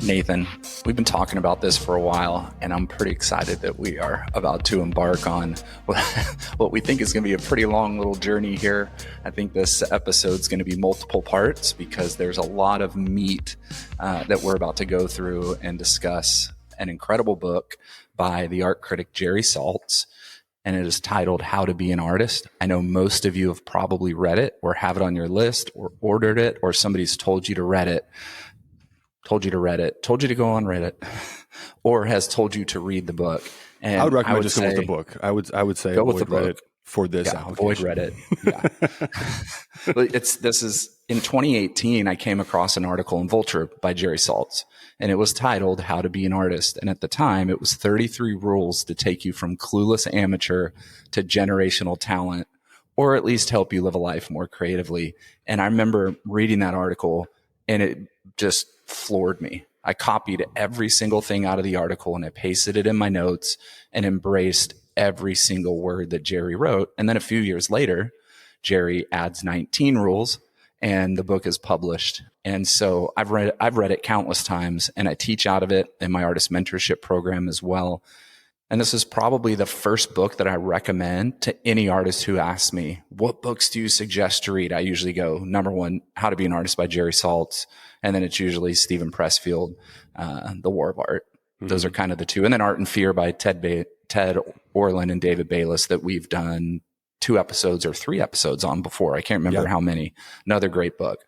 Nathan, we've been talking about this for a while, and I'm pretty excited that we are about to embark on what we think is going to be a pretty long little journey here. I think this episode is going to be multiple parts because there's a lot of meat that we're about to go through and discuss an incredible book by the art critic Jerry Saltz, and it is titled How to Be an Artist. I know most of you have probably read it or have it on your list or ordered it, or somebody's told you to read it. Told you to go on Reddit, or has told you to read the book. And I would recommend just going with the book. I would say go with the book Reddit for this. Yeah, avoid Reddit. Yeah. This is in 2018. I came across an article in Vulture by Jerry Saltz, and it was titled "How to Be an Artist." And at the time, it was 33 rules to take you from clueless amateur to generational talent, or at least help you live a life more creatively. And I remember reading that article, and it just floored me. I copied every single thing out of the article and I pasted it in my notes and embraced every single word that Jerry wrote. And then a few years later, Jerry adds 19 rules and the book is published. And so I've read it countless times, and I teach out of it in my artist mentorship program as well. And this is probably the first book that I recommend to any artist who asks me, what books do you suggest to read? I usually go, number one, How to Be an Artist by Jerry Saltz. And then it's usually Stephen Pressfield, The War of Art. Mm-hmm. Those are kind of the two. And then Art and Fear by Ted Orland and David Bayless that we've done 2 episodes or 3 episodes on before. I can't remember how many. Another great book.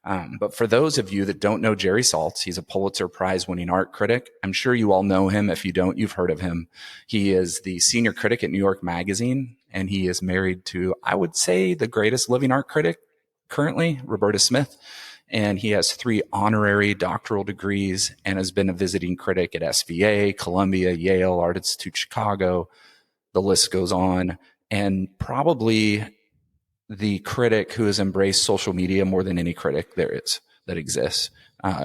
But for those of you that don't know Jerry Saltz, he's a Pulitzer Prize-winning art critic. I'm sure you all know him. If you don't, you've heard of him. He is the senior critic at New York Magazine, and he is married to, I would say, the greatest living art critic currently, Roberta Smith. And he has 3 honorary doctoral degrees and has been a visiting critic at SVA, Columbia, Yale, Art Institute Chicago. The list goes on. And probably the critic who has embraced social media more than any critic there is that exists,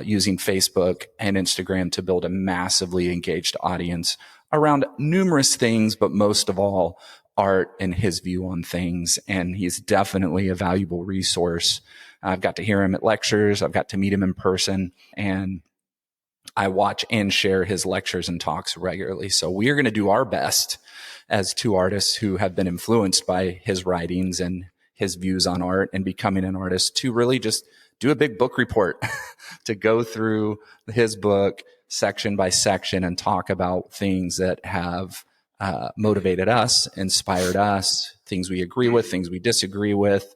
using Facebook and Instagram to build a massively engaged audience around numerous things, but most of all, art and his view on things. And he's definitely a valuable resource. I've got to hear him at lectures. I've got to meet him in person, and I watch and share his lectures and talks regularly. So we are going to do our best as 2 artists who have been influenced by his writings and his views on art and becoming an artist to really just do a big book report, to go through his book section by section and talk about things that have motivated us, inspired us, things we agree with, things we disagree with,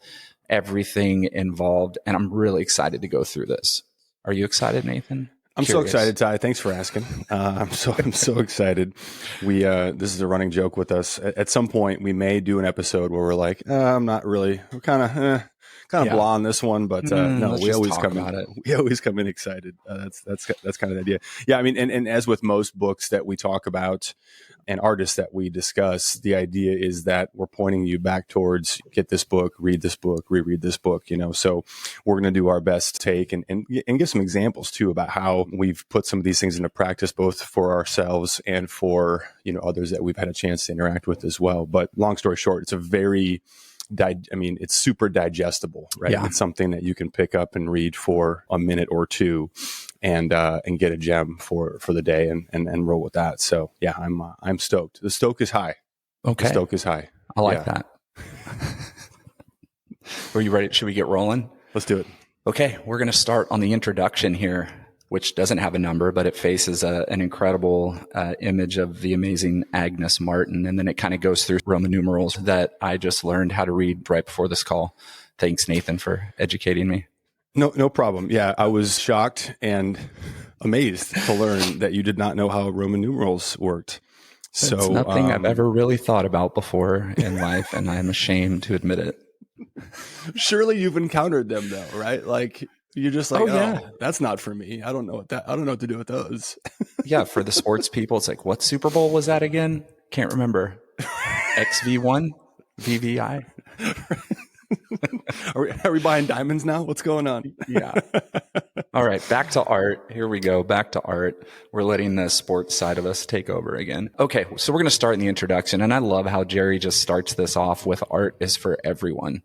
everything involved. And I'm really excited to go through this. Are you excited, Nathan? I'm so excited, Ty. Thanks for asking. I'm so excited. This is a running joke with us. At some point, we may do an episode where we're like, I'm not really, we're kind of blah on this one, but no, we always come in excited. That's kind of the idea. Yeah, I mean, and as with most books that we talk about and artists that we discuss, the idea is that we're pointing you back towards get this book, read this book, reread this book, so we're going to do our best to take and give some examples too about how we've put some of these things into practice, both for ourselves and for, others that we've had a chance to interact with as well. But long story short, it's a very it's super digestible, right? Yeah. It's something that you can pick up and read for a minute or 2 and get a gem for the day and roll with that. So yeah, I'm stoked. The stoke is high. Okay. The stoke is high. I like that. Are you ready? Should we get rolling? Let's do it. Okay. We're going to start on the introduction here, which doesn't have a number, but it faces an incredible image of the amazing Agnes Martin. And then it kind of goes through Roman numerals that I just learned how to read right before this call. Thanks, Nathan, for educating me. No problem. Yeah, I was shocked and amazed to learn that you did not know how Roman numerals worked. So it's nothing I've ever really thought about before in life, and I'm ashamed to admit it. Surely you've encountered them though, right? Like you're just like, that's not for me. I don't know what to do with those. Yeah, for the sports people, it's like, what Super Bowl was that again? Can't remember. XV1? VVI? Are we buying diamonds now? What's going on? Yeah. All right. Back to art. Here we go. Back to art. We're letting the sports side of us take over again. Okay. So we're going to start in the introduction. And I love how Jerry just starts this off with art is for everyone.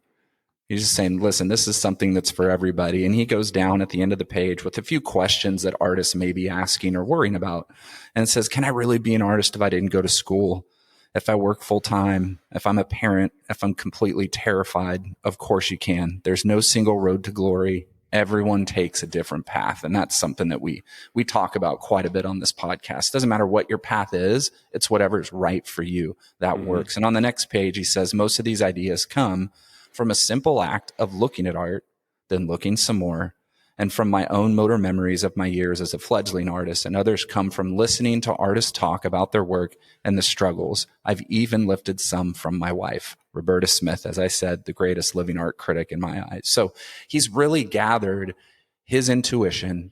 He's just saying, listen, this is something that's for everybody. And he goes down at the end of the page with a few questions that artists may be asking or worrying about. And it says, can I really be an artist if I didn't go to school? If I work full time, if I'm a parent, if I'm completely terrified? Of course you can. There's no single road to glory. Everyone takes a different path. And that's something that we talk about quite a bit on this podcast. Doesn't matter what your path is. It's whatever's right for you that works. And on the next page, he says, most of these ideas come from a simple act of looking at art, then looking some more, and from my own motor memories of my years as a fledgling artist, and others come from listening to artists talk about their work and the struggles. I've even lifted some from my wife, Roberta Smith, as I said, the greatest living art critic in my eyes. So he's really gathered his intuition,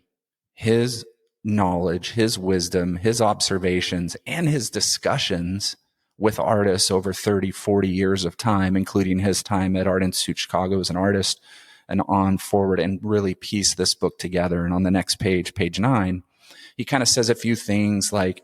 his knowledge, his wisdom, his observations, and his discussions with artists over 30, 40 years of time, including his time at Art Institute Chicago as an artist and on forward, and really piece this book together. And on the next page, page 9, he kind of says a few things like,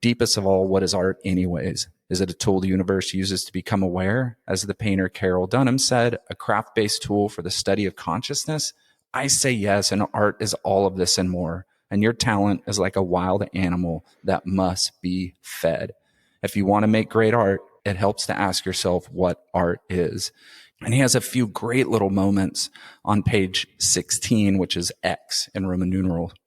deepest of all, what is art anyways? Is it a tool the universe uses to become aware? As the painter Carol Dunham said, a craft-based tool for the study of consciousness? I say yes, and art is all of this and more. And your talent is like a wild animal that must be fed. If you want to make great art, it helps to ask yourself what art is. And he has a few great little moments on page 16, which is X in Roman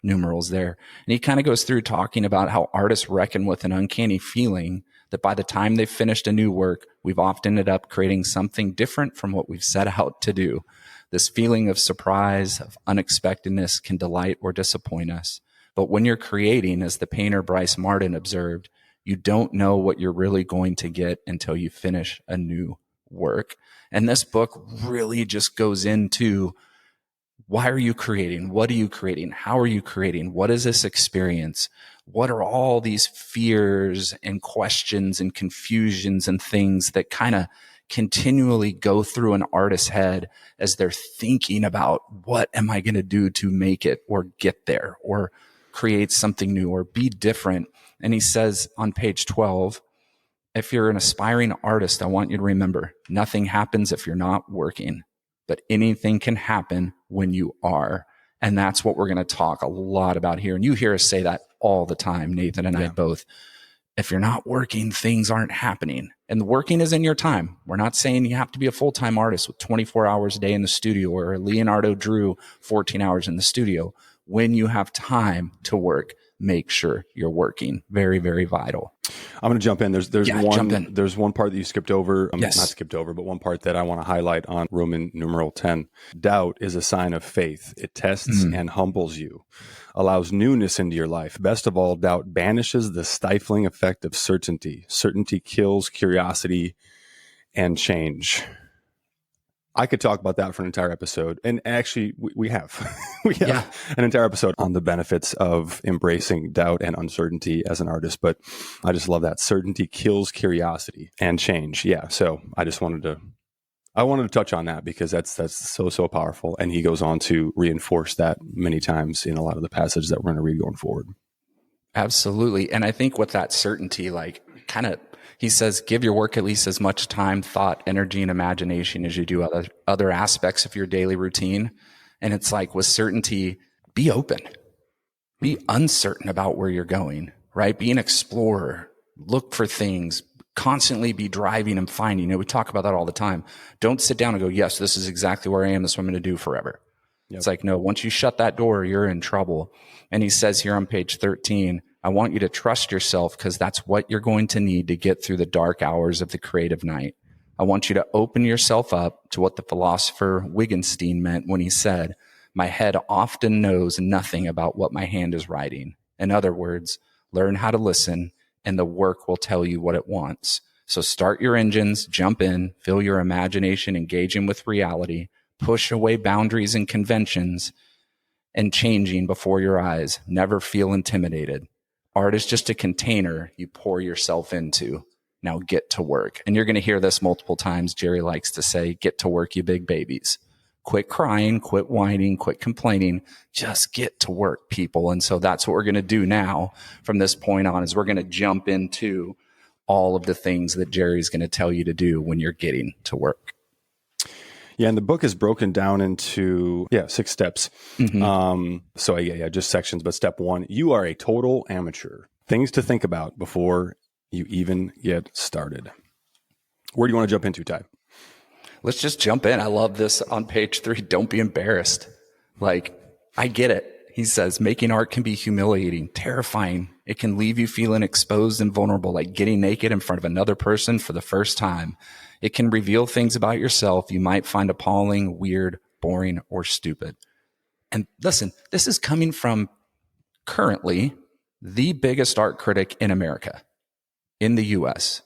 numerals there. And he kind of goes through talking about how artists reckon with an uncanny feeling that by the time they've finished a new work, we've often ended up creating something different from what we've set out to do. This feeling of surprise, of unexpectedness can delight or disappoint us. But when you're creating, as the painter Bryce Martin observed, you don't know what you're really going to get until you finish a new work. And this book really just goes into, why are you creating? What are you creating? How are you creating? What is this experience? What are all these fears and questions and confusions and things that kind of continually go through an artist's head as they're thinking about, what am I going to do to make it or get there or create something new or be different? And he says on page 12, if you're an aspiring artist, I want you to remember, nothing happens if you're not working, but anything can happen when you are. And that's what we're going to talk a lot about here. And you hear us say that all the time, Nathan and I both. If you're not working, things aren't happening. And the working is in your time. We're not saying you have to be a full-time artist with 24 hours a day in the studio, or Leonardo drew 14 hours in the studio. When you have time to work, make sure you're working. Very, very vital. I'm going to jump in. There's one part that you skipped over. Not skipped over, but one part that I want to highlight on Roman numeral 10. Doubt is a sign of faith. It tests and humbles you, allows newness into your life. Best of all, doubt banishes the stifling effect of certainty. Certainty kills curiosity and change. I could talk about that for an entire episode. And actually, we have. We have an entire episode on the benefits of embracing doubt and uncertainty as an artist. But I just love that. Certainty kills curiosity and change. Yeah. So I wanted to touch on that because that's so powerful. And he goes on to reinforce that many times in a lot of the passages that we're going to read going forward. Absolutely. And I think with that certainty, he says, give your work at least as much time, thought, energy, and imagination as you do other aspects of your daily routine. And it's like, with certainty, be open, be uncertain about where you're going, right? Be an explorer, look for things, constantly be driving and finding. We talk about that all the time. Don't sit down and go, yes, this is exactly where I am. This is what I'm going to do forever. Yep. It's like, no, once you shut that door, you're in trouble. And he says here on page 13, I want you to trust yourself because that's what you're going to need to get through the dark hours of the creative night. I want you to open yourself up to what the philosopher Wittgenstein meant when he said, my head often knows nothing about what my hand is writing. In other words, learn how to listen and the work will tell you what it wants. So start your engines, jump in, fill your imagination, engaging with reality, push away boundaries and conventions, and changing before your eyes. Never feel intimidated. Art is just a container you pour yourself into. Now get to work. And you're going to hear this multiple times. Jerry likes to say, get to work, you big babies. Quit crying, quit whining, quit complaining. Just get to work, people. And so that's what we're going to do now from this point on, is we're going to jump into all of the things that Jerry's going to tell you to do when you're getting to work. Yeah, and the book is broken down into 6 steps. Just sections. But step 1, you are a total amateur. Things to think about before you even get started. Where do you want to jump into, Ty? Let's just jump in. I love this on page 3. Don't be embarrassed. Like, I get it. He says, making art can be humiliating, terrifying. It can leave you feeling exposed and vulnerable, like getting naked in front of another person for the first time. It can reveal things about yourself you might find appalling, weird, boring, or stupid. And listen, this is coming from currently the biggest art critic in America, in the US,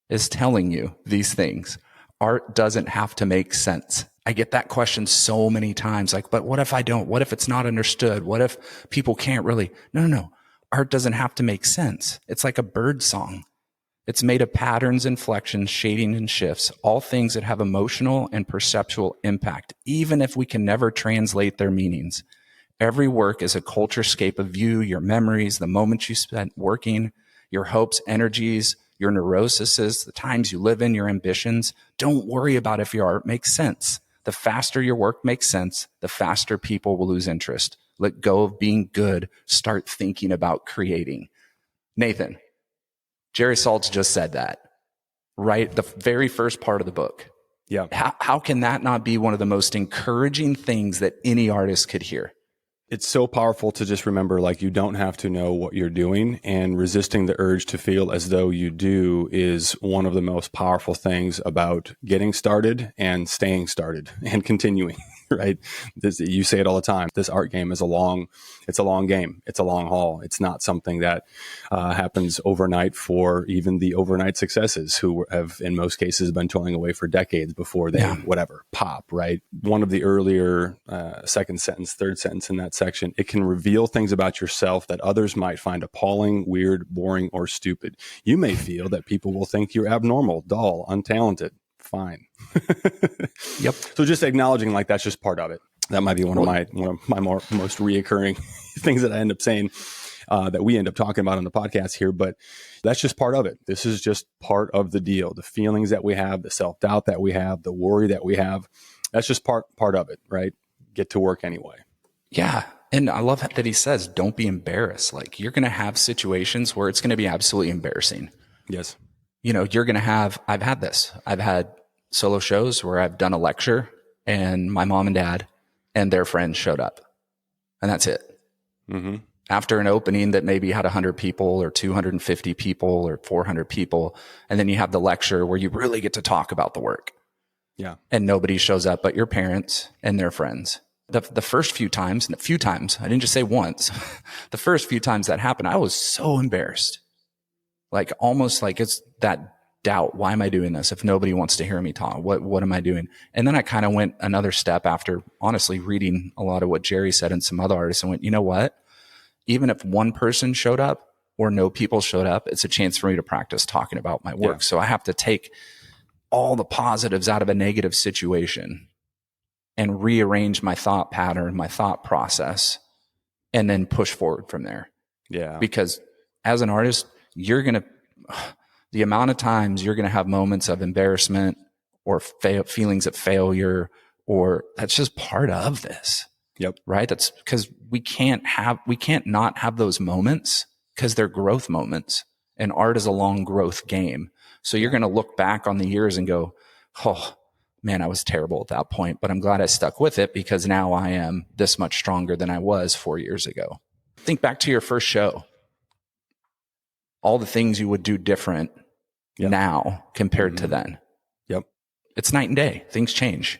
is telling you these things. Art doesn't have to make sense. I get that question so many times. Like, but what if I don't? What if it's not understood? What if people can't really? No. Art doesn't have to make sense. It's like a bird song. It's made of patterns, inflections, shading, and shifts, all things that have emotional and perceptual impact, even if we can never translate their meanings. Every work is a culturescape of you, your memories, the moments you spent working, your hopes, energies, your neuroses, the times you live in, your ambitions. Don't worry about if your art makes sense. The faster your work makes sense, the faster people will lose interest. Let go of being good. Start thinking about creating. Nathan, Jerry Saltz just said that, right? The very first part of the book. Yeah. How can that not be one of the most encouraging things that any artist could hear? It's so powerful to just remember, like, you don't have to know what you're doing, and resisting the urge to feel as though you do is one of the most powerful things about getting started and staying started and continuing, right? You say it all the time. This art game is a long game. It's a long haul. It's not something that happens overnight for even the overnight successes who have, in most cases, been toiling away for decades before they, pop, right? One of the earlier second sentence, third sentence in that section, it can reveal things about yourself that others might find appalling, weird, boring, or stupid. You may feel that people will think you're abnormal, dull, untalented. Fine. Yep. So just acknowledging, like, that's just part of it. That might be one of my most reoccurring things that I end up saying, that we end up talking about on the podcast here, but that's just part of it. This is just part of the deal. The feelings that we have, the self-doubt that we have, the worry that we have, that's just part of it, right? Get to work anyway. Yeah. And I love that he says, don't be embarrassed. Like, you're going to have situations where it's going to be absolutely embarrassing. Yes. You know, I've had this. I've had solo shows where I've done a lecture and my mom and dad and their friends showed up, and that's it. Mm-hmm. After an opening that maybe had 100 people or 250 people or 400 people. And then you have the lecture where you really get to talk about the work. Yeah. And nobody shows up but your parents and their friends. The first few times, I didn't just say once, the first few times that happened, I was so embarrassed. Like, almost like it's that doubt. Why am I doing this? If nobody wants to hear me talk, what am I doing? And then I kind of went another step after honestly reading a lot of what Jerry said and some other artists, and went, you know what? Even if one person showed up or no people showed up, it's a chance for me to practice talking about my work. Yeah. So I have to take all the positives out of a negative situation and rearrange my thought pattern, my thought process, and then push forward from there. Yeah. Because as an artist, the amount of times you're going to have moments of embarrassment or feelings of failure, or that's just part of this. Yep. Right. That's because we can't not have those moments, because they're growth moments, and art is a long growth game. So you're going to look back on the years and go, oh man, I was terrible at that point, but I'm glad I stuck with it, because now I am this much stronger than I was 4 years ago. Think back to your first show. All the things you would do different now compared to then. Yep. It's night and day. Things change.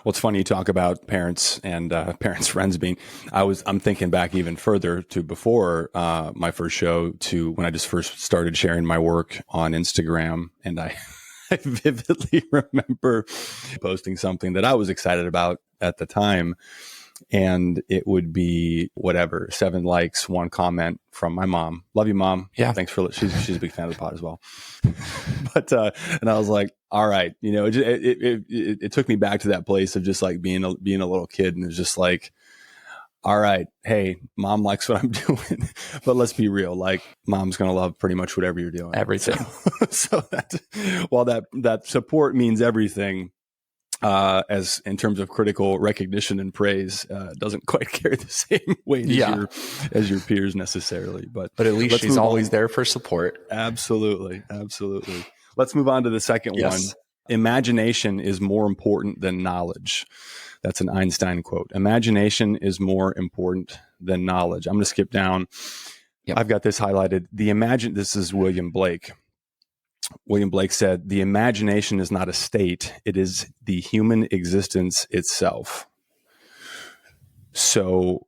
Well, it's funny you talk about parents and parents' friends being. I'm thinking back even further to before my first show, to when I just first started sharing my work on Instagram, and I vividly remember posting something that I was excited about at the time, and it would be 7 likes, 1 comment from my mom. Love you, Mom. Yeah. Thanks for, she's a big fan of the pod as well. But, and I was like, all right, it took me back to that place of just like being a little kid. And it was just like, all right, hey, Mom likes what I'm doing, but let's be real. Like, Mom's going to love pretty much whatever you're doing. Everything. So that, while that support means everything, as in terms of critical recognition and praise, doesn't quite carry the same weight as your peers necessarily. But at least she's always there for support. Absolutely. Let's move on to the second one. Imagination is more important than knowledge. That's an Einstein quote. Imagination is more important than knowledge. I'm going to skip down. Yep. I've got this highlighted. This is William Blake. William Blake said, "The imagination is not a state. It is the human existence itself." So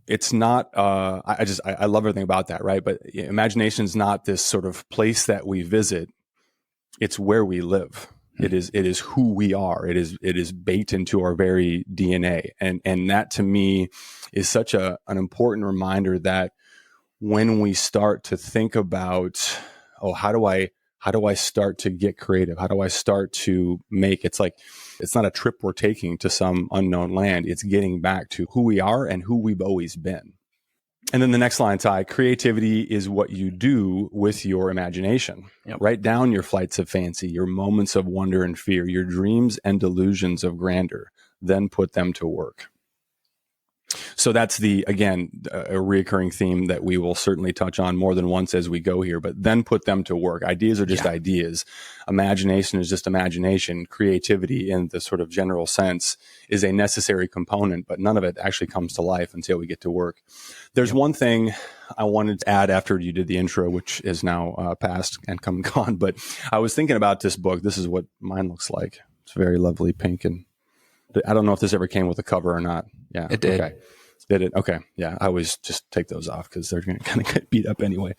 it's not, I love everything about that, right? But imagination is not this sort of place that we visit. It's where we live. It is who we are. It is baked into our very DNA. And that to me is such an important reminder that when we start to think about, how do I start to get creative? How do I start to make, it's not a trip we're taking to some unknown land. It's getting back to who we are and who we've always been. And then the next line, Ty, creativity is what you do with your imagination. Yep. Write down your flights of fancy, your moments of wonder and fear, your dreams and delusions of grandeur, then put them to work. So that's a reoccurring theme that we will certainly touch on more than once as we go here, but then put them to work. Ideas are just ideas. Imagination is just imagination. Creativity in the sort of general sense is a necessary component, but none of it actually comes to life until we get to work. There's one thing I wanted to add after you did the intro, which is now past and come and gone, but I was thinking about this book. This is what mine looks like. It's very lovely pink, and I don't know if this ever came with a cover or not. Yeah, it did. Okay. Did it? Okay. Yeah. I always just take those off because they're going to kind of get beat up anyway.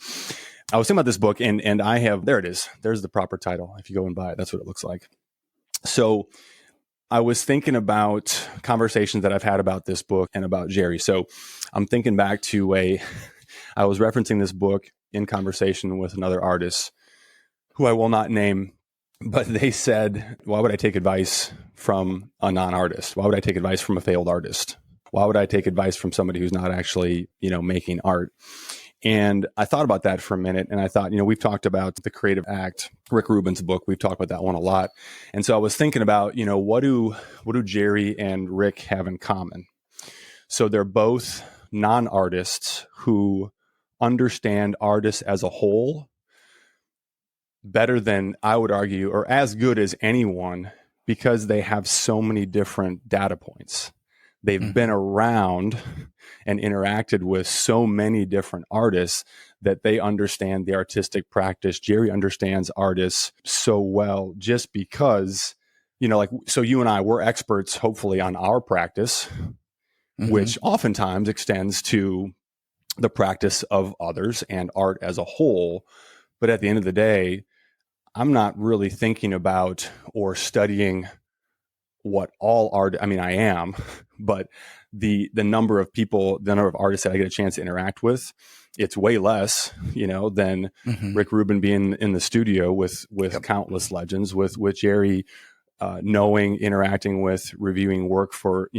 I was thinking about this book and I have, there it is. There's the proper title. If you go and buy it, that's what it looks like. So I was thinking about conversations that I've had about this book and about Jerry. So I'm thinking back to I was referencing this book in conversation with another artist who I will not name, but they said, why would I take advice from a non-artist? Why would I take advice from a failed artist? Why would I take advice from somebody who's not actually, making art? And I thought about that for a minute. And I thought, we've talked about The Creative Act, Rick Rubin's book. We've talked about that one a lot. And so I was thinking about, what do Jerry and Rick have in common? So they're both non-artists who understand artists as a whole better than, I would argue, or as good as anyone, because they have so many different data points. They've been around and interacted with so many different artists that they understand the artistic practice. Jerry understands artists so well just because, so you and I, we're experts, hopefully, on our practice, which oftentimes extends to the practice of others and art as a whole. But at the end of the day, I'm not really thinking about or studying what all art, I am, but the number of people, the number of artists that I get a chance to interact with, it's way less, than Rick Rubin being in the studio with countless legends, with Jerry knowing, interacting with, reviewing work for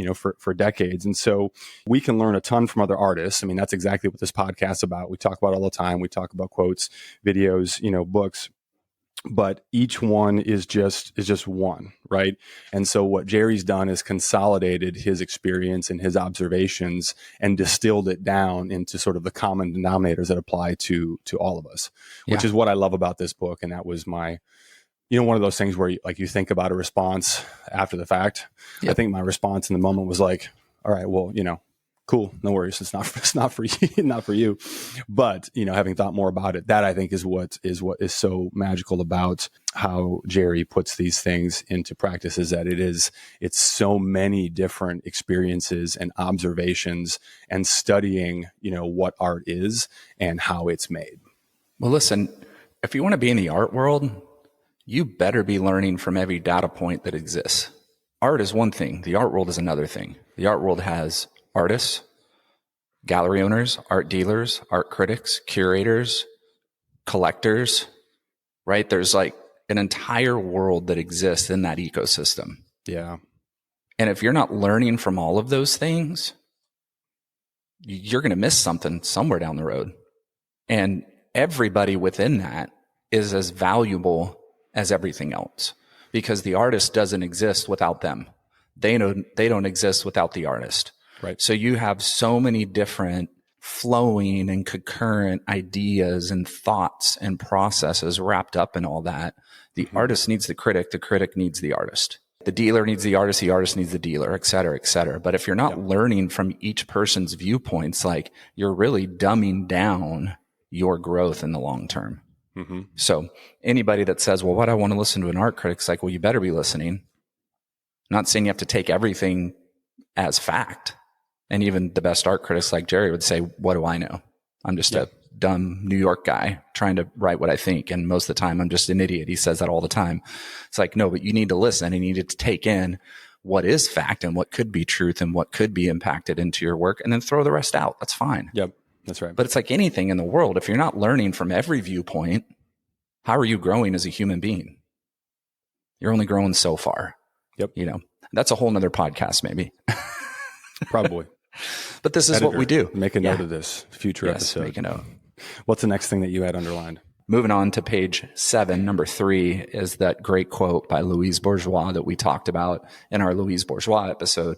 decades. And so we can learn a ton from other artists. That's exactly what this podcast's about. We talk about it all the time. We talk about quotes, videos, books. But each one is just one, right? And so what Jerry's done is consolidated his experience and his observations and distilled it down into sort of the common denominators that apply to all of us, which is what I love about this book. And that was my, one of those things where you think about a response after the fact. Yep. I think my response in the moment was like, all right, well, cool, no worries. It's not for you, not for you. But, having thought more about it, that I think is what is so magical about how Jerry puts these things into practice, is that it's so many different experiences and observations and studying, what art is and how it's made. Well, listen, if you want to be in the art world, you better be learning from every data point that exists. Art is one thing. The art world is another thing. The art world has artists, gallery owners, art dealers, art critics, curators, collectors, right? There's like an entire world that exists in that ecosystem. Yeah. And if you're not learning from all of those things, you're going to miss something somewhere down the road. And everybody within that is as valuable as everything else. because the artist doesn't exist without them. They don't exist without the artist. Right. So you have so many different flowing and concurrent ideas and thoughts and processes wrapped up in all that. The artist needs the critic needs the artist. The dealer needs the artist needs the dealer, et cetera, et cetera. But if you're not learning from each person's viewpoints, like, you're really dumbing down your growth in the long term. So anybody that says, well, what, I want to listen to an art critic, it's like, well, you better be listening. I'm not saying you have to take everything as fact. And even the best art critics like Jerry would say, what do I know? I'm just a dumb New York guy trying to write what I think. And most of the time I'm just an idiot. He says that all the time. It's like, no, but you need to listen and you need to take in what is fact and what could be truth and what could be impacted into your work, and then throw the rest out. That's fine. Yep. That's right. But it's like anything in the world. If you're not learning from every viewpoint, how are you growing as a human being? You're only growing so far. Yep. You know, that's a whole nother podcast, maybe. Probably. But this is what we do. Make a note of this future episode. Make a note. What's the next thing that you had underlined? Moving on to page 7, number 3 is that great quote by Louise Bourgeois that we talked about in our Louise Bourgeois episode.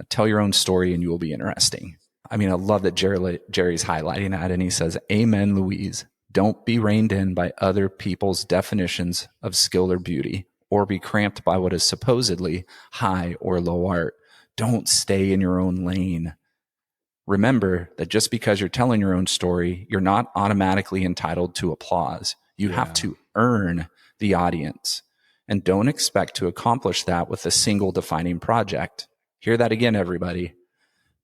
Tell your own story and you will be interesting. I mean, I love that Jerry's highlighting that, and he says, amen, Louise. Don't be reined in by other people's definitions of skill or beauty, or be cramped by what is supposedly high or low art. Don't stay in your own lane. Remember that just because you're telling your own story, you're not automatically entitled to applause. You have to earn the audience, and don't expect to accomplish that with a single defining project. Hear that again, everybody.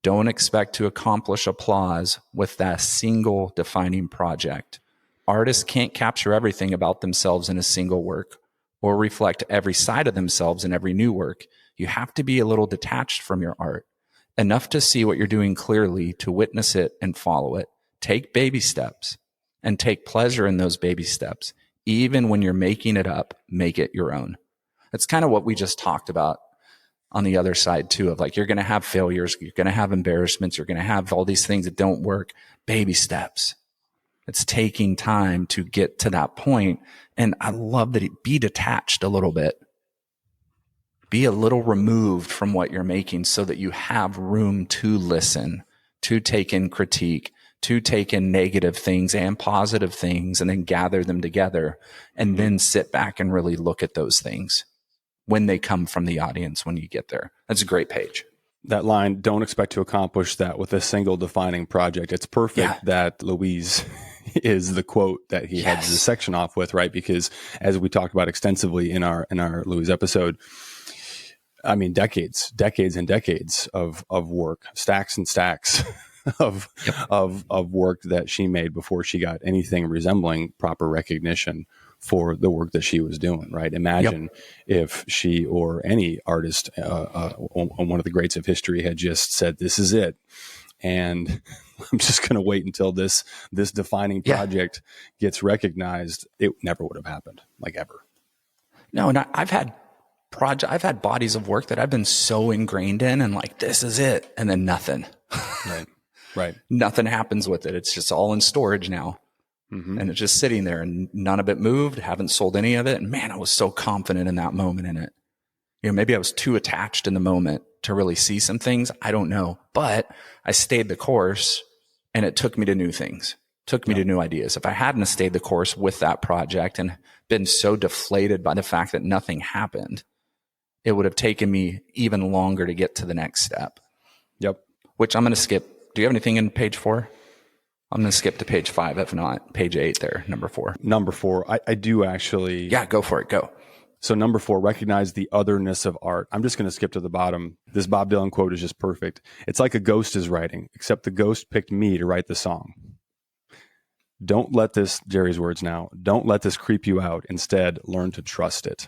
Don't expect to accomplish applause with that single defining project. Artists can't capture everything about themselves in a single work, or reflect every side of themselves in every new work. You have to be a little detached from your art, enough to see what you're doing clearly, to witness it and follow it. Take baby steps and take pleasure in those baby steps. Even when you're making it up, make it your own. That's kind of what we just talked about on the other side too, of like, you're going to have failures, you're going to have embarrassments, you're going to have all these things that don't work. Baby steps. It's taking time to get to that point. And I love that it be detached a little bit. Be a little removed from what you're making so that you have room to listen, to take in critique, to take in negative things and positive things, and then gather them together, and then sit back and really look at those things when they come from the audience when you get there. That's a great page. That line, don't expect to accomplish that with a single defining project. It's perfect that Louise is the quote that he had the section off with, right? Because as we talked about extensively in our Louise episode, I mean, decades and decades of work, stacks and stacks of work that she made before she got anything resembling proper recognition for the work that she was doing, right? Imagine if she or any artist, one of the greats of history, had just said, this is it. And I'm just going to wait until this defining project gets recognized. It never would have happened, like, ever. No, and I've had bodies of work that I've been so ingrained in, and like, this is it. And then nothing. Right. Nothing happens with it. It's just all in storage now. And it's just sitting there, and none of it moved. Haven't sold any of it. And man, I was so confident in that moment in it. You know, maybe I was too attached in the moment to really see some things. I don't know, but I stayed the course, and it took me to new things, took me to new ideas. If I hadn't stayed the course with that project and been so deflated by the fact that nothing happened, it would have taken me even longer to get to the next step. Which I'm going to skip. Do you have anything in page 4? I'm going to skip to page 5. If not, page 8 there, number 4. Number 4. I do actually. Yeah, go for it. Go. So number 4, recognize the otherness of art. I'm just going to skip to the bottom. This Bob Dylan quote is just perfect. It's like a ghost is writing, except the ghost picked me to write the song. Don't let this, Jerry's words now, don't let this creep you out. Instead, learn to trust it.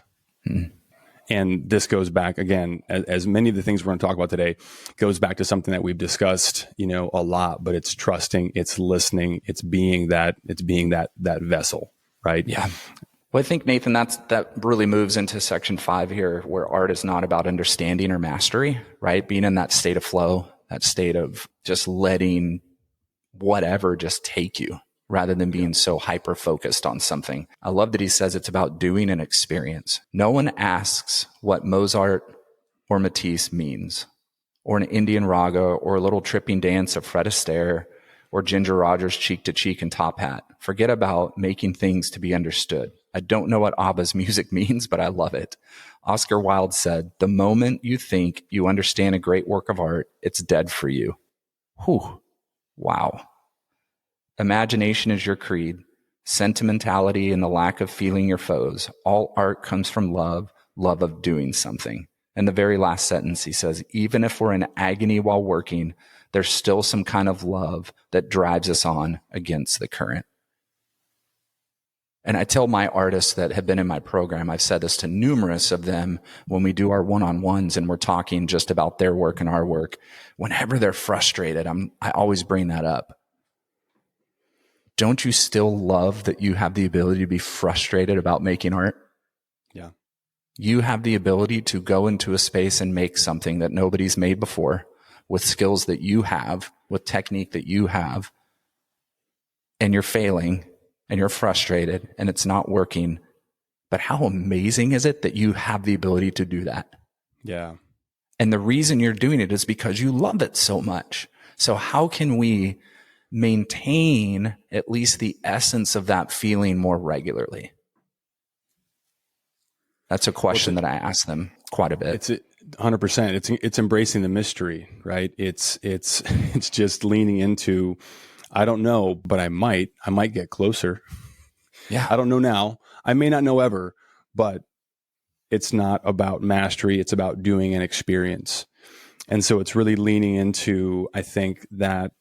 And this goes back again, as many of the things we're going to talk about today, goes back to something that we've discussed, a lot, but it's trusting, it's listening, it's being that vessel, right? Yeah. Well, I think, Nathan, that really moves into section 5 here, where art is not about understanding or mastery, right? Being in that state of flow, that state of just letting whatever just take you, rather than being so hyper focused on something. I love that he says it's about doing an experience. No one asks what Mozart or Matisse means, or an Indian raga, or a little tripping dance of Fred Astaire, or Ginger Rogers cheek to cheek and top hat. Forget about making things to be understood. I don't know what ABBA's music means, but I love it. Oscar Wilde said, the moment you think you understand a great work of art, it's dead for you. Whew. Wow. Imagination is your creed. Sentimentality and the lack of feeling your foes. All art comes from love, love of doing something. And the very last sentence, he says, even if we're in agony while working, there's still some kind of love that drives us on against the current. And I tell my artists that have been in my program, I've said this to numerous of them when we do our one-on-ones and we're talking just about their work and our work. Whenever they're frustrated, I always bring that up. Don't you still love that you have the ability to be frustrated about making art? Yeah. You have the ability to go into a space and make something that nobody's made before with skills that you have, with technique that you have, and you're failing and you're frustrated and it's not working. But how amazing is it that you have the ability to do that? Yeah. And the reason you're doing it is because you love it so much. So how can we maintain at least the essence of that feeling more regularly? That's a question that I ask them quite a bit. It's 100%. It's embracing the mystery, right? It's just leaning into, I don't know, but I might get closer. Yeah. I don't know now. I may not know ever, but it's not about mastery. It's about doing an experience. And so it's really leaning into, I think that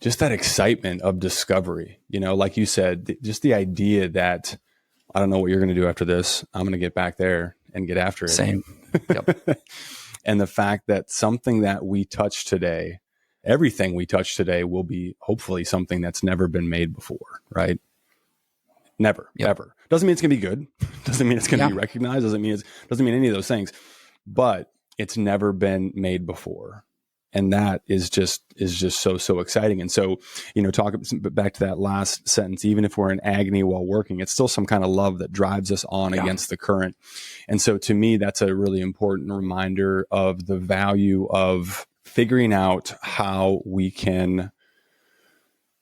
just that excitement of discovery, like you said, just the idea that I don't know what you're going to do after this. I'm going to get back there and get after it. Same. Yep. And the fact that something that we touch today, everything we touch today will be hopefully something that's never been made before, right? Never, ever. Doesn't mean it's going to be good. Doesn't mean it's going to be recognized. Doesn't mean any of those things, but it's never been made before. And that is just so exciting. And so, talking back to that last sentence, even if we're in agony while working, it's still some kind of love that drives us on against the current. And so to me, that's a really important reminder of the value of figuring out how we can,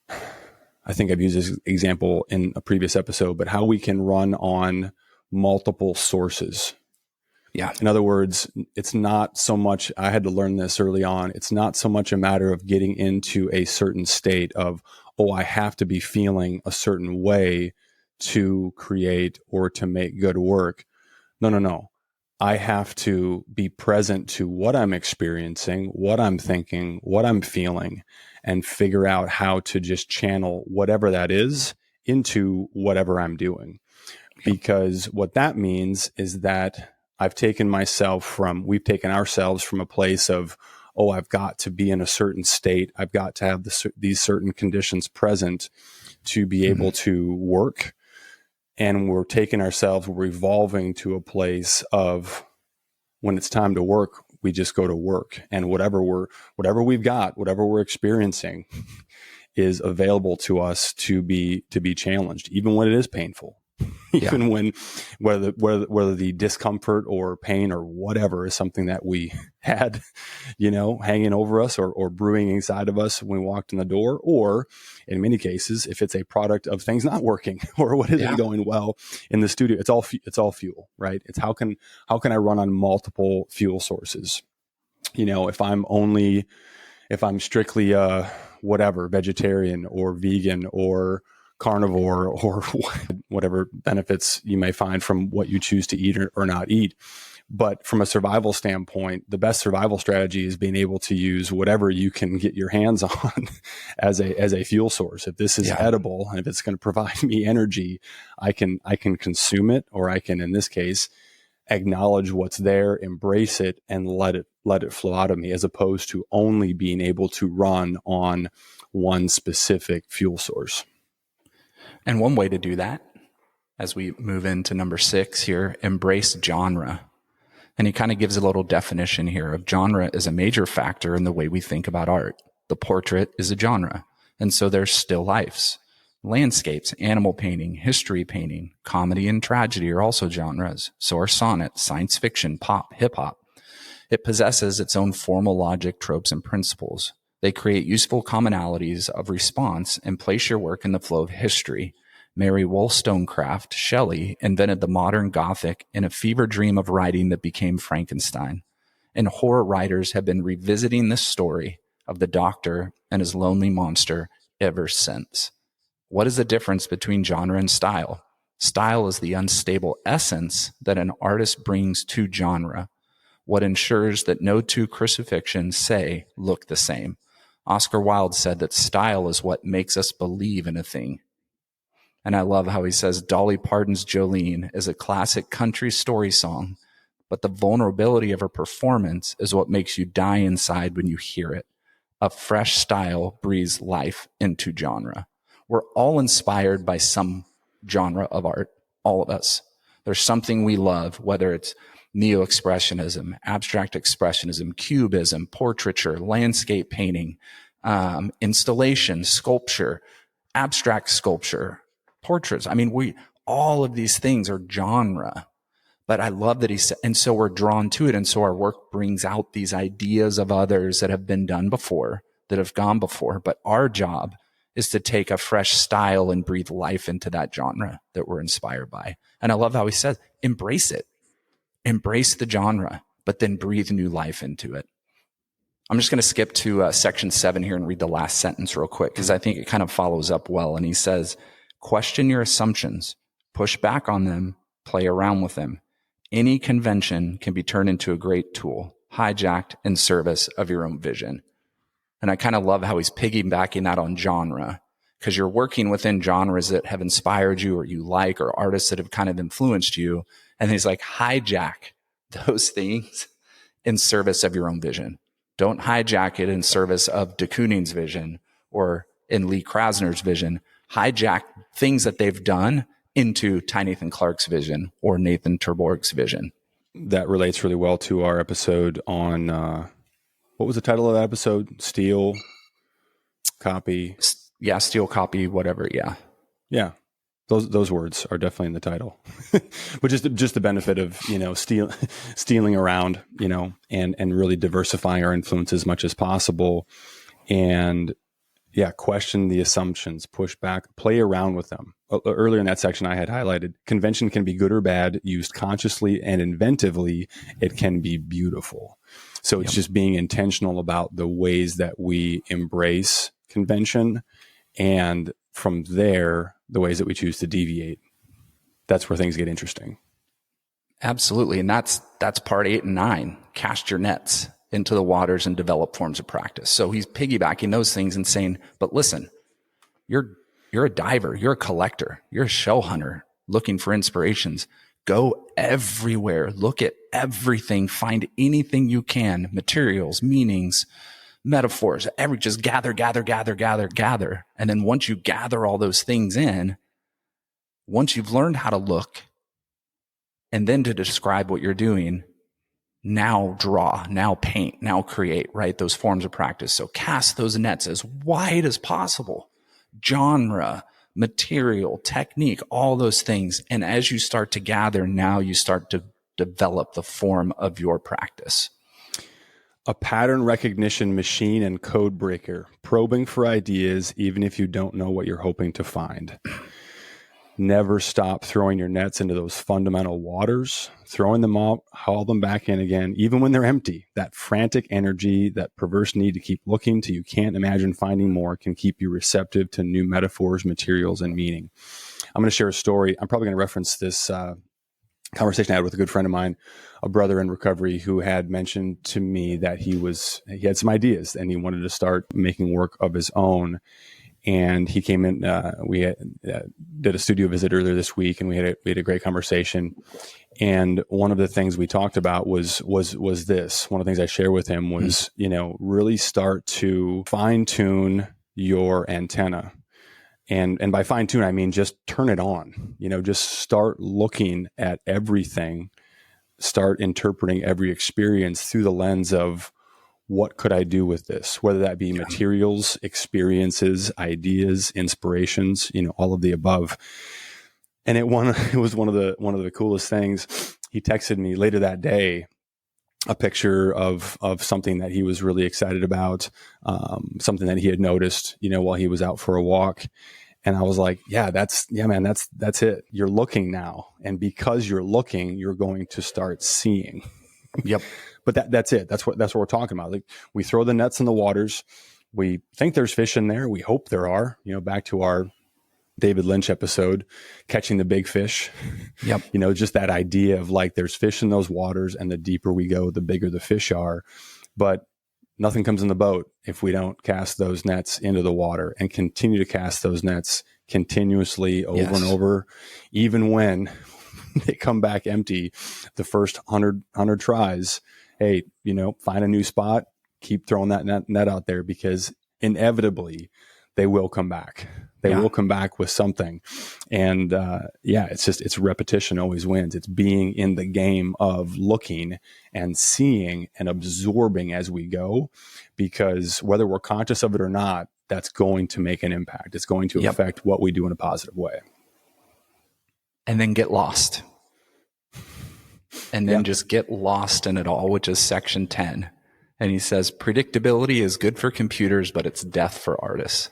I think I've used this example in a previous episode, but how we can run on multiple sources. Yeah. In other words, it's not so much, I had to learn this early on. It's not so much a matter of getting into a certain state of, I have to be feeling a certain way to create or to make good work. No. I have to be present to what I'm experiencing, what I'm thinking, what I'm feeling, and figure out how to just channel whatever that is into whatever I'm doing. Because what that means is that we've taken ourselves from a place of, I've got to be in a certain state. I've got to have these certain conditions present to be able to work. And we're evolving to a place of when it's time to work, we just go to work. And whatever we've got, whatever we're experiencing is available to us to be challenged, even when it is painful. Even when whether the discomfort or pain or whatever is something that we had, hanging over us or brewing inside of us when we walked in the door, or in many cases, if it's a product of things not working or what isn't going well in the studio, it's all fuel, right? It's how can I run on multiple fuel sources? If I'm strictly vegetarian or vegan or carnivore or whatever benefits you may find from what you choose to eat or not eat. But from a survival standpoint, the best survival strategy is being able to use whatever you can get your hands on as a fuel source. If this is edible and if it's going to provide me energy, I can consume it, or I can, in this case, acknowledge what's there, embrace it, and let it flow out of me, as opposed to only being able to run on one specific fuel source. And one way to do that, as we move into number 6 here, embrace genre. And he kind of gives a little definition here of genre is a major factor in the way we think about art. The portrait is a genre. And so there's still lifes. Landscapes, animal painting, history painting, comedy and tragedy are also genres. So are sonnets, science fiction, pop, hip hop. It possesses its own formal logic, tropes, and principles. They create useful commonalities of response and place your work in the flow of history. Mary Wollstonecraft Shelley invented the modern Gothic in a fever dream of writing that became Frankenstein. And horror writers have been revisiting this story of the doctor and his lonely monster ever since. What is the difference between genre and style? Style is the unstable essence that an artist brings to genre, what ensures that no two crucifixions, say, look the same. Oscar Wilde said that style is what makes us believe in a thing. And I love how he says Dolly Parton's Jolene is a classic country story song, but the vulnerability of her performance is what makes you die inside when you hear it. A fresh style breathes life into genre. We're all inspired by some genre of art, all of us. There's something we love, whether it's neo-expressionism, abstract expressionism, cubism, portraiture, landscape painting, installation, sculpture, abstract sculpture, portraits. I mean, all of these things are genre. But I love that he said, and so we're drawn to it. And so our work brings out these ideas of others that have been done before, that have gone before. But our job is to take a fresh style and breathe life into that genre that we're inspired by. And I love how he says, embrace it. Embrace the genre, but then breathe new life into it. I'm just going to skip to section 7 here and read the last sentence real quick, because I think it kind of follows up well. And he says, question your assumptions, push back on them, play around with them. Any convention can be turned into a great tool, hijacked in service of your own vision. And I kind of love how he's piggybacking that on genre, because you're working within genres that have inspired you or you like, or artists that have kind of influenced you. And he's like, hijack those things in service of your own vision. Don't hijack it in service of de Kooning's vision or in Lee Krasner's vision. Hijack things that they've done into Ty Nathan Clark's vision or Nathan Terborg's vision. That relates really well to our episode on, what was the title of that episode? Steal, copy. Yeah, steal, copy, whatever. Yeah. Yeah. Those words are definitely in the title, but just the benefit of, stealing around, and really diversifying our influence as much as possible. And yeah, question the assumptions, push back, play around with them. Earlier in that section, I had highlighted convention can be good or bad, used consciously and inventively. It can be beautiful. So it's just being intentional about the ways that we embrace convention, and from there, the ways that we choose to deviate. That's where things get interesting. Absolutely. And that's part 8 and 9. Cast your nets into the waters and develop forms of practice. So he's piggybacking those things and saying, but listen, you're a diver, you're a collector, you're a shell hunter looking for inspirations. Go everywhere, look at everything, find anything you can, materials, meanings, metaphors, just gather. And then once you gather all those things in, once you've learned how to look and then to describe what you're doing, now draw, now paint, now create, right? Those forms of practice. So cast those nets as wide as possible. Genre, material, technique, all those things. And as you start to gather, now you start to develop the form of your practice. A pattern recognition machine and code breaker, probing for ideas, even if you don't know what you're hoping to find. Never stop throwing your nets into those fundamental waters, throwing them out, haul them back in again, even when they're empty. That frantic energy, that perverse need to keep looking till you can't imagine finding more can keep you receptive to new metaphors, materials, and meaning. I'm going to share a story. I'm probably going to reference this conversation I had with a good friend of mine, a brother in recovery, who had mentioned to me that he had some ideas and he wanted to start making work of his own. And he came in, we did a studio visit earlier this week, and we had a great conversation. And one of the things we talked about was this. One of the things I share with him was, really start to fine tune your antenna. And by fine tune, I mean, just turn it on, just start looking at everything, start interpreting every experience through the lens of, what could I do with this? Whether that be materials, experiences, ideas, inspirations, all of the above. And it was one of the coolest things. He texted me later that day a picture of something that he was really excited about, something that he had noticed, while he was out for a walk. And I was like, man, that's it. You're looking now. And because you're looking, you're going to start seeing. Yep. But that's it. That's what we're talking about. Like, we throw the nets in the waters. We think there's fish in there. We hope there are, back to our David Lynch episode, catching the big fish. Yep. Just that idea of like, there's fish in those waters, and the deeper we go, the bigger the fish are. But nothing comes in the boat if we don't cast those nets into the water and continue to cast those nets continuously over and over, even when they come back empty the first 100 tries. Hey, find a new spot, keep throwing that net out there, because inevitably they will come back. They will come back with something. And it's repetition always wins. It's being in the game of looking and seeing and absorbing as we go, because whether we're conscious of it or not, that's going to make an impact. It's going to affect what we do in a positive way. And then get lost. And then just get lost in it all, which is section 10. And he says, predictability is good for computers, but it's death for artists.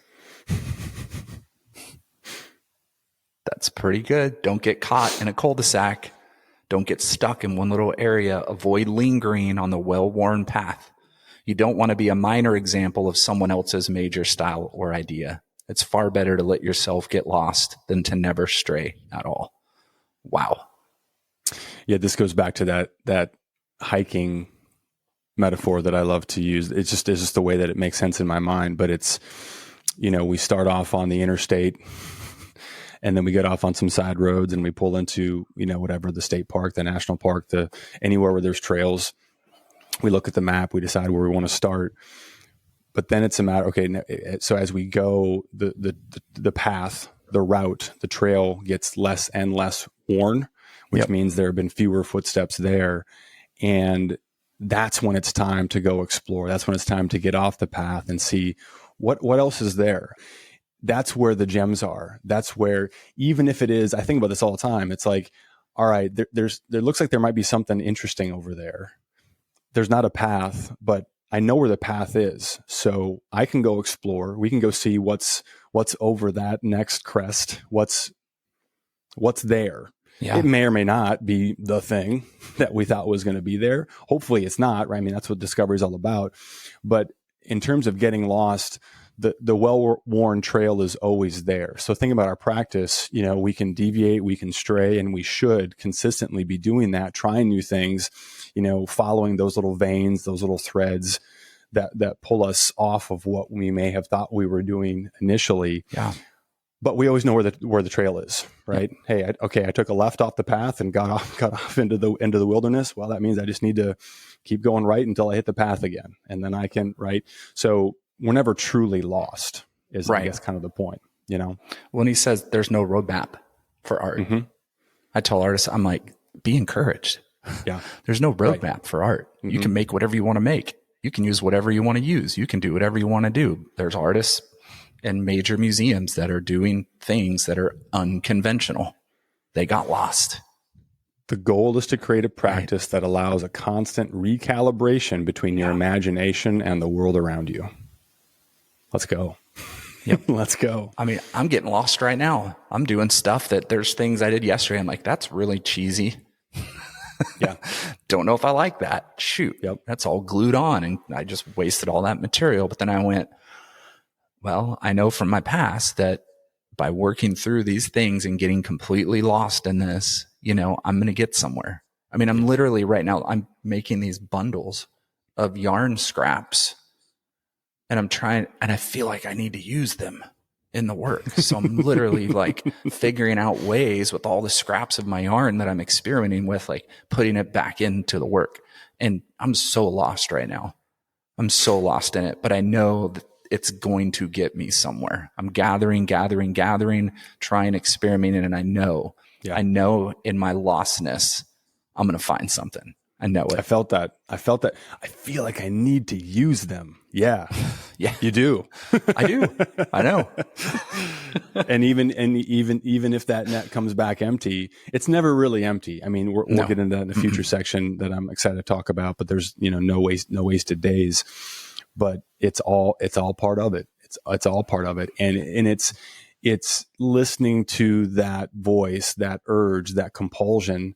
That's pretty good. Don't get caught in a cul-de-sac. Don't get stuck in one little area. Avoid lingering on the well-worn path. You don't want to be a minor example of someone else's major style or idea. It's far better to let yourself get lost than to never stray at all. Wow. Yeah, this goes back to that hiking metaphor that I love to use. It's just the way that it makes sense in my mind. But it's, we start off on the interstate, and then we get off on some side roads, and we pull into, whatever, the state park, the national park, anywhere where there's trails. We look at the map, we decide where we want to start. But then it's a matter, okay, so as we go, the path, the route, the trail gets less and less worn, which means there have been fewer footsteps there. And that's when it's time to go explore. That's when it's time to get off the path and see what else is there. That's where the gems are. That's where, even if it is, I think about this all the time. It's like, all right, there looks like there might be something interesting over there. There's not a path, but I know where the path is. So I can go explore. We can go see what's over that next crest. What's there. Yeah. It may or may not be the thing that we thought was going to be there. Hopefully it's not, right? I mean, that's what discovery is all about. But in terms of getting lost, the well-worn trail is always there. So think about our practice. We can deviate, we can stray, and we should consistently be doing that, trying new things, following those little veins, those little threads that pull us off of what we may have thought we were doing initially. Yeah. But we always know where the trail is, right? Yeah. Hey, I took a left off the path and got off into the wilderness. Well, that means I just need to keep going right until I hit the path again, and then I can, right? So we're never truly lost, is right. I guess kind of the point, When he says there's no roadmap for art, I tell artists, I'm like, be encouraged. Yeah, there's no roadmap for art. You can make whatever you want to make. You can use whatever you want to use. You can do whatever you want to do. There's artists and major museums that are doing things that are unconventional. They got lost. The goal is to create a practice that allows a constant recalibration between your imagination and the world around you. Let's go. Yep. Let's go. I mean, I'm getting lost right now. I'm doing stuff that there's things I did yesterday. I'm like, that's really cheesy. Yeah. Don't know if I like that. Shoot. Yep. That's all glued on. And I just wasted all that material. But then I went, well, I know from my past that by working through these things and getting completely lost in this, I'm going to get somewhere. I mean, I'm literally right now, I'm making these bundles of yarn scraps, and I'm trying, and I feel like I need to use them in the work. So I'm literally like figuring out ways with all the scraps of my yarn that I'm experimenting with, like putting it back into the work. And I'm so lost right now. I'm so lost in it, but I know that it's going to get me somewhere. I'm gathering, trying, experimenting. And I know in my lostness, I'm going to find something. I know it. I felt that. I feel like I need to use them. Yeah. Yeah, You do. I do. I know. and even if that net comes back empty, it's never really empty. I mean, we'll get into that in the future section that I'm excited to talk about, but there's, no wasted days, but it's all part of it. It's all part of it. And it's listening to that voice, that urge, that compulsion.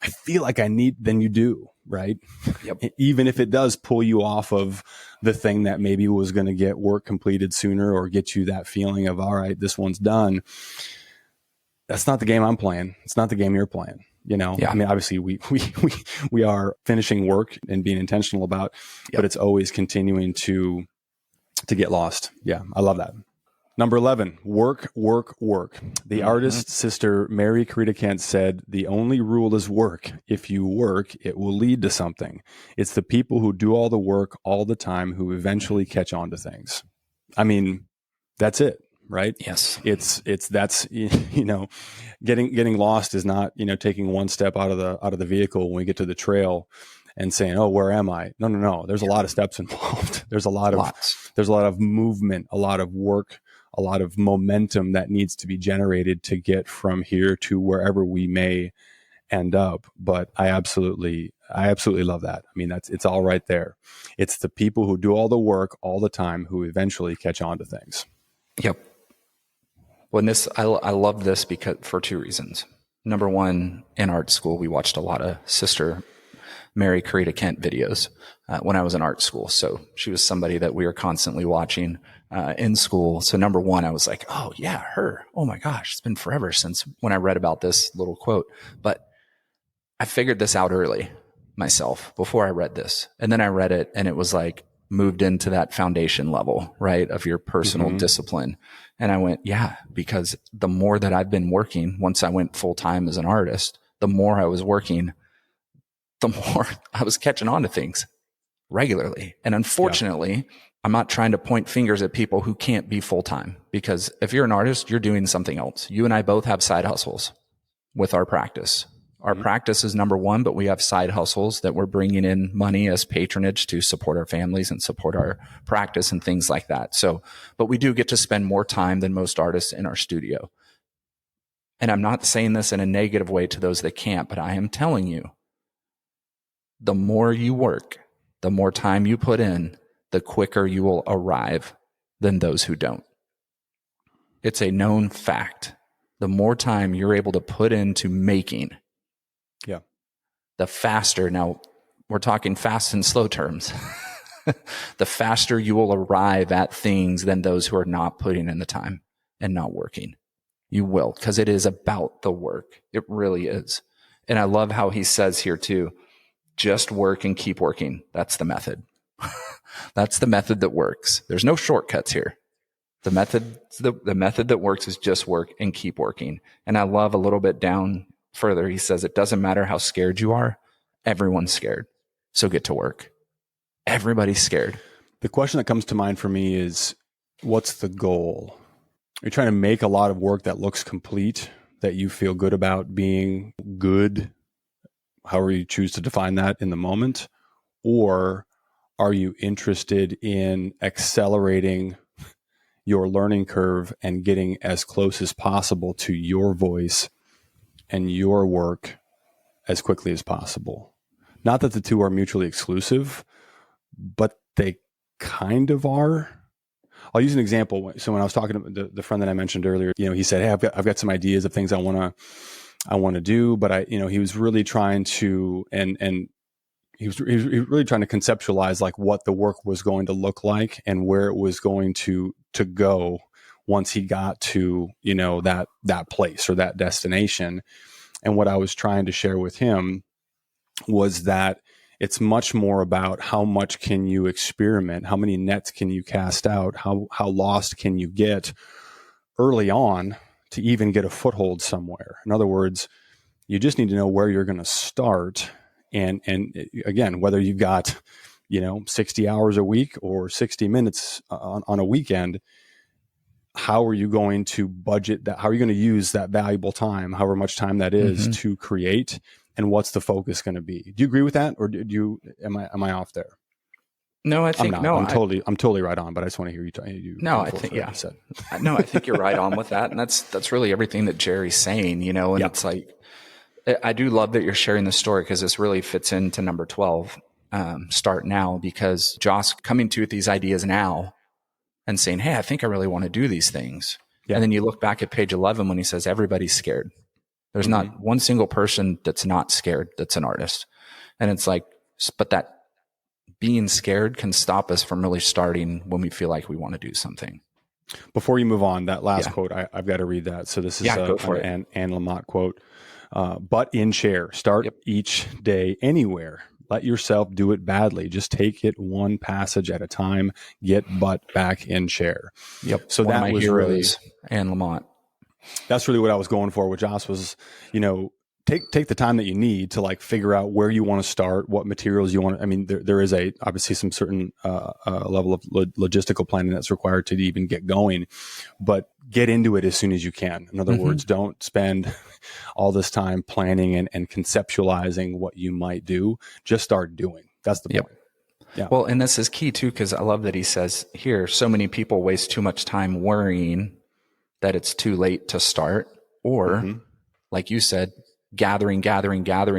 I feel like then you do, right? Yep. Even if it does pull you off of the thing that maybe was going to get work completed sooner or get you that feeling of, all right, this one's done. That's not the game I'm playing. It's not the game you're playing. Yeah. I mean, obviously we are finishing work and being intentional about, but it's always continuing to get lost. Yeah. I love that. Number 11, work, work, work. The artist sister Mary Critic said, the only rule is work. If you work, it will lead to something. It's the people who do all the work all the time who eventually catch on to things. I mean, that's it, right? Yes. That's, getting lost is not, taking one step out of the vehicle when we get to the trail and saying, oh, where am I? No. There's a lot of steps involved. There's a lot of movement, a lot of work, a lot of momentum that needs to be generated to get from here to wherever we may end up. But I absolutely love that. I mean, it's all right there. It's the people who do all the work all the time who eventually catch on to things. Yep. When I love this for two reasons. Number one, in art school, we watched a lot of Sister Mary Critic videos when I was in art school. So she was somebody that we were constantly watching in school. So number one, I was like, oh yeah, her. Oh my gosh, it's been forever since when I read about this little quote. But I figured this out early myself before I read this. And then I read it and it was like moved into that foundation level, right, of your personal discipline. And I went, yeah, because the more that I've been working, once I went full time as an artist, the more I was working, the more I was catching on to things regularly. And unfortunately, I'm not trying to point fingers at people who can't be full time, because if you're an artist, you're doing something else. You and I both have side hustles with our practice. Our practice is number one, but we have side hustles that we're bringing in money as patronage to support our families and support our practice and things like that. So, but we do get to spend more time than most artists in our studio. And I'm not saying this in a negative way to those that can't, but I am telling you, the more you work, the more time you put in, the quicker you will arrive than those who don't. It's a known fact. The more time you're able to put into making, the faster, now we're talking fast and slow terms, the faster you will arrive at things than those who are not putting in the time and not working. You will, because it is about the work. It really is. And I love how he says here too, just work and keep working. That's the method. That's the method that works. There's no shortcuts here. The method that works is just work and keep working. And I love a little bit down further, he says, it doesn't matter how scared you are. Everyone's scared. So get to work. Everybody's scared. The question that comes to mind for me is, what's the goal? You're trying to make a lot of work that looks complete, that you feel good about being good, however you choose to define that in the moment, or are you interested in accelerating your learning curve and getting as close as possible to your voice and your work as quickly as possible? Not that the two are mutually exclusive, but they kind of are. I'll use an example. So when I was talking to the friend that I mentioned earlier, he said, "Hey, I've got some ideas of things I want to do," but he was really trying to and he was really trying to conceptualize like what the work was going to look like and where it was going to go once he got to that place or that destination. And what I was trying to share with him was that it's much more about how much can you experiment, how many nets can you cast out, how lost can you get early on to even get a foothold somewhere. In other words, you just need to know where you're going to start. And again, whether you've got 60 hours a week or 60 minutes on a weekend, how are you going to budget that? How are you going to use that valuable time, however much time that is, to create and what's the focus going to be. Do you agree with that, or am I off there? No, I think I'm totally right on, but I just want to hear you. No, I think no, I think you're right on with that, and that's really everything that Jerry's saying, you know. And it's like, I do love that you're sharing this story, because this really fits into number 12. Start now, because Josh coming to these ideas now and saying, hey, I think I really want to do these things. Yeah. And then you look back at page 11 when he says everybody's scared. There's not one single person that's not scared that's an artist. And it's like, but that being scared can stop us from really starting when we feel like we want to do something. Before you move on, that last quote, I've got to read that. So this is an Anne Lamott quote. But in chair, start each day anywhere. Let yourself do it badly. Just take it one passage at a time. Get butt back in chair. Yep. So that was really Anne Lamott. That's really what I was going for with Josh was, take the time that you need to like figure out where you want to start, what materials you want. I mean, there is obviously some certain level of logistical planning that's required to even get going, but get into it as soon as you can. In other words, don't spend all this time planning and conceptualizing what you might do. Just start doing. That's the point. Yeah. Well, and this is key too, because I love that he says here, so many people waste too much time worrying that it's too late to start, or like you said, gathering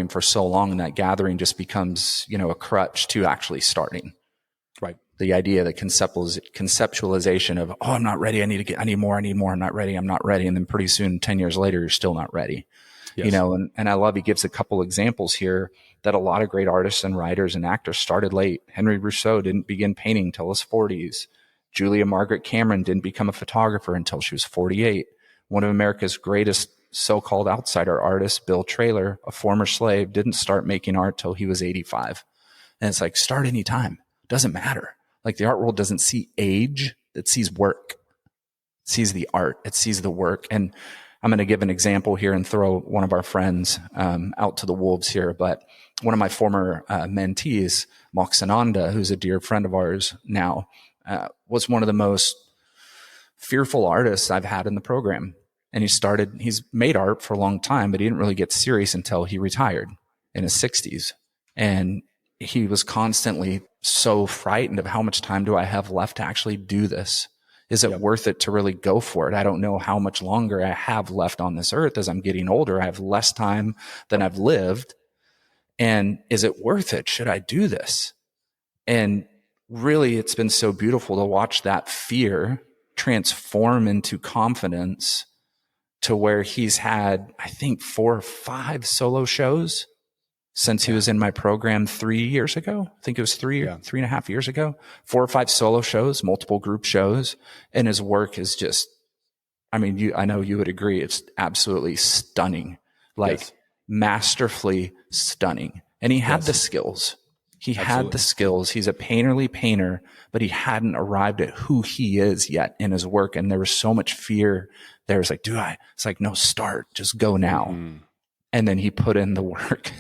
for so long, and that gathering just becomes, a crutch to actually starting. Right. The idea, the conceptualization of, oh, I'm not ready. I need more. I'm not ready. And then pretty soon, 10 years later, you're still not ready. Yes. And I love, he gives a couple examples here that a lot of great artists and writers and actors started late. Henry Rousseau didn't begin painting till his 40s. Julia Margaret Cameron didn't become a photographer until she was 48. One of America's greatest so-called outsider artists, Bill Traylor, a former slave, didn't start making art till he was 85. And it's like, start anytime. Doesn't matter. Like, the art world doesn't see age. It sees work. It sees the art. It sees the work. And I'm going to give an example here and throw one of our friends out to the wolves here. But one of my former mentees, Moxananda, who's a dear friend of ours now, was one of the most fearful artists I've had in the program. And he's made art for a long time, but he didn't really get serious until he retired in his 60s. And he was constantly so frightened of, how much time do I have left to actually do this? Is it worth it to really go for it? I don't know how much longer I have left on this earth. As I'm getting older, I have less time than I've lived. And is it worth it? Should I do this? And really, it's been so beautiful to watch that fear transform into confidence, to where he's had, I think, 4 or 5 solo shows since he was in my program 3 years ago. I think it was 3.5 years ago. 4 or 5 solo shows, multiple group shows. And his work is just, I know you would agree, it's absolutely stunning, masterfully stunning. And he had the skills. He had the skills. He's a painterly painter, but he hadn't arrived at who he is yet in his work. And there was so much fear. There was like, it's like, no, start, just go now. And then he put in the work,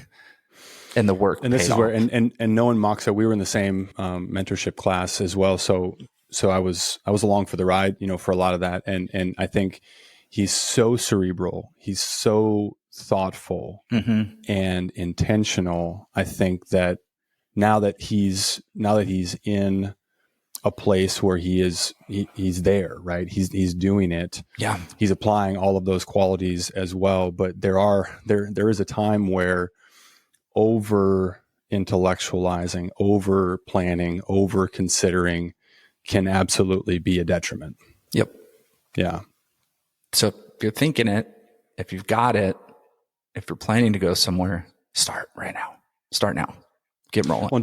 and the work. And this is where, and knowing Moxa, we were in the same mentorship class as well. So I was along for the ride, for a lot of that. And I think he's so cerebral. He's so thoughtful and intentional. I think that now that he's in a place where he's there, right? He's doing it. Yeah. He's applying all of those qualities as well. But there is a time where over intellectualizing, over planning, over considering can absolutely be a detriment. Yep. Yeah. So if you're thinking it, if you've got it, if you're planning to go somewhere, start right now. Start now. Get rolling. Well,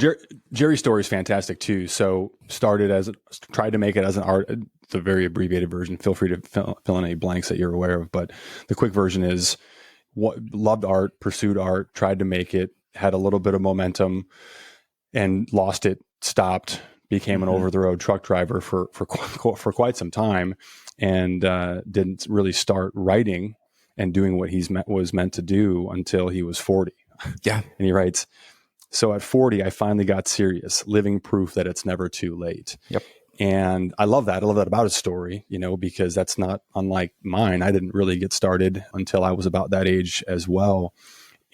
Jerry's story is fantastic too. So tried to make it as an art, the very abbreviated version. Feel free to fill in any blanks that you're aware of. But the quick version is loved art, pursued art, tried to make it, had a little bit of momentum and lost it, stopped, became an over the road truck driver for quite some time, and didn't really start writing and doing what was meant to do until he was 40. Yeah. And he writes, so at 40, I finally got serious, living proof that it's never too late. Yep. And I love that. I love that about his story, because that's not unlike mine. I didn't really get started until I was about that age as well.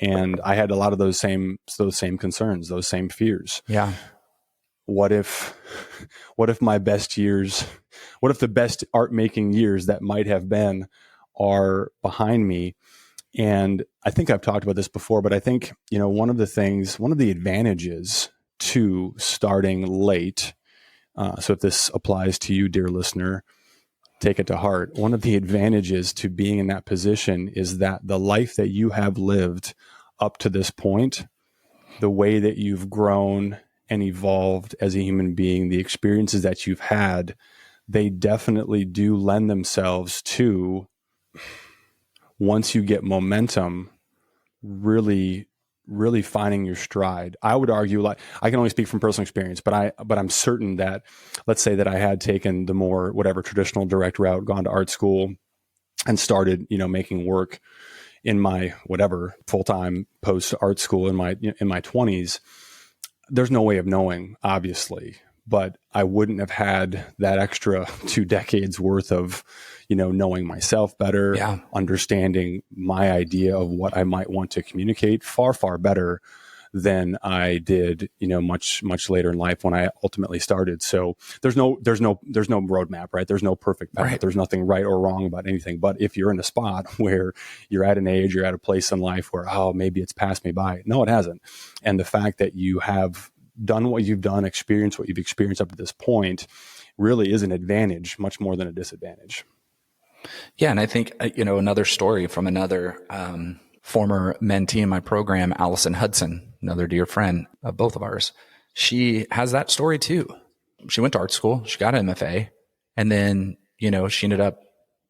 And I had a lot of those same concerns, those same fears. Yeah. What if my best years, what if the best art making years that might have been are behind me? And I think I've talked about this before, but I think, one of the advantages to starting late, so if this applies to you, dear listener, take it to heart. One of the advantages to being in that position is that the life that you have lived up to this point, the way that you've grown and evolved as a human being, the experiences that you've had, they definitely do lend themselves to, once you get momentum, really finding your stride. I would argue, like, I can only speak from personal experience, but I'm certain that, let's say that I had taken the more traditional direct route, gone to art school and started, making work in my full-time post art school in my 20s. There's no way of knowing, obviously, but I wouldn't have had that extra 2 decades worth of, knowing myself better, understanding my idea of what I might want to communicate far, far better than I did, much, much later in life when I ultimately started. So there's no roadmap, right? There's no perfect path. Right. There's nothing right or wrong about anything. But if you're in a spot where you're at an age, you're at a place in life where, maybe it's passed me by. No, it hasn't. And the fact that you have done what you've done, experienced what you've experienced up to this point, really is an advantage, much more than a disadvantage. Yeah. And I think, another story from another former mentee in my program, Allison Hudson, another dear friend of both of ours. She has that story too. She went to art school, she got an MFA, and then, she ended up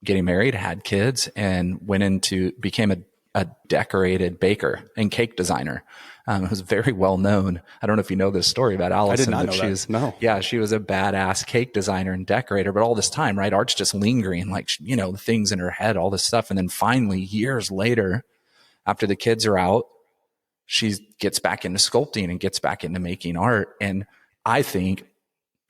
getting married, had kids, and became a decorated baker and cake designer. It was very well known. I don't know if you know this story about Allison. I did not know that. No. Yeah, she was a badass cake designer and decorator, but all this time, right, art's just lingering, like, things in her head, all this stuff. And then finally, years later, after the kids are out, she gets back into sculpting and gets back into making art. And I think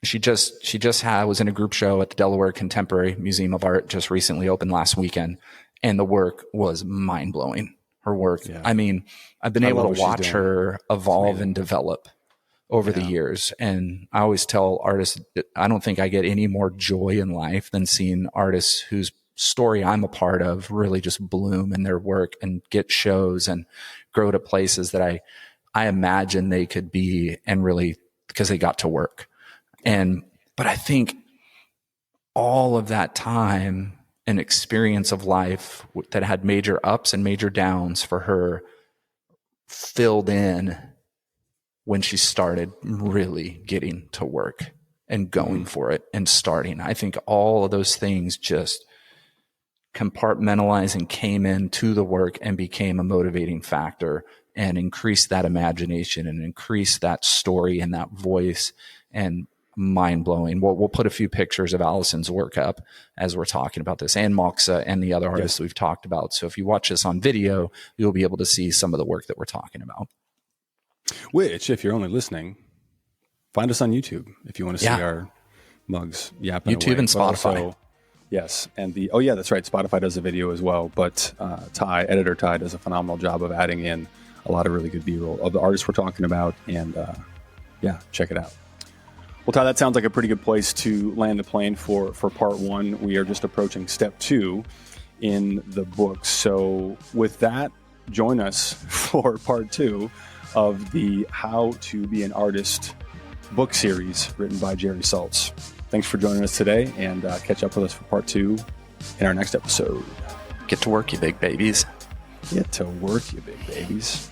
she was in a group show at the Delaware Contemporary Museum of Art, just recently opened last weekend. And the work was mind blowing. Her work. Yeah. I mean, I've been able to watch her evolve and develop over the years. And I always tell artists, I don't think I get any more joy in life than seeing artists whose story I'm a part of really just bloom in their work and get shows and grow to places that I imagine they could be, and really because they got to work. But I think all of that time and experience of life that had major ups and major downs for her filled in when she started really getting to work and going for it and starting. I think all of those things just compartmentalized and came into the work and became a motivating factor and increased that imagination and increased that story and that voice, and mind-blowing. We'll put a few pictures of Allison's work up as we're talking about this, and Moxa and the other artists we've talked about. So if you watch this on video, you'll be able to see some of the work that we're talking about. Which, if you're only listening, find us on YouTube if you want to see our mugs yapping YouTube away. And Spotify. Also, yes. And that's right. Spotify does a video as well. But editor Ty does a phenomenal job of adding in a lot of really good B-roll of the artists we're talking about. And check it out. Well, Ty, that sounds like a pretty good place to land the plane for part one. We are just approaching step 2 in the book. So with that, join us for part 2 of the How to Be an Artist book series written by Jerry Saltz. Thanks for joining us today, and catch up with us for part 2 in our next episode. Get to work, you big babies. Get to work, you big babies.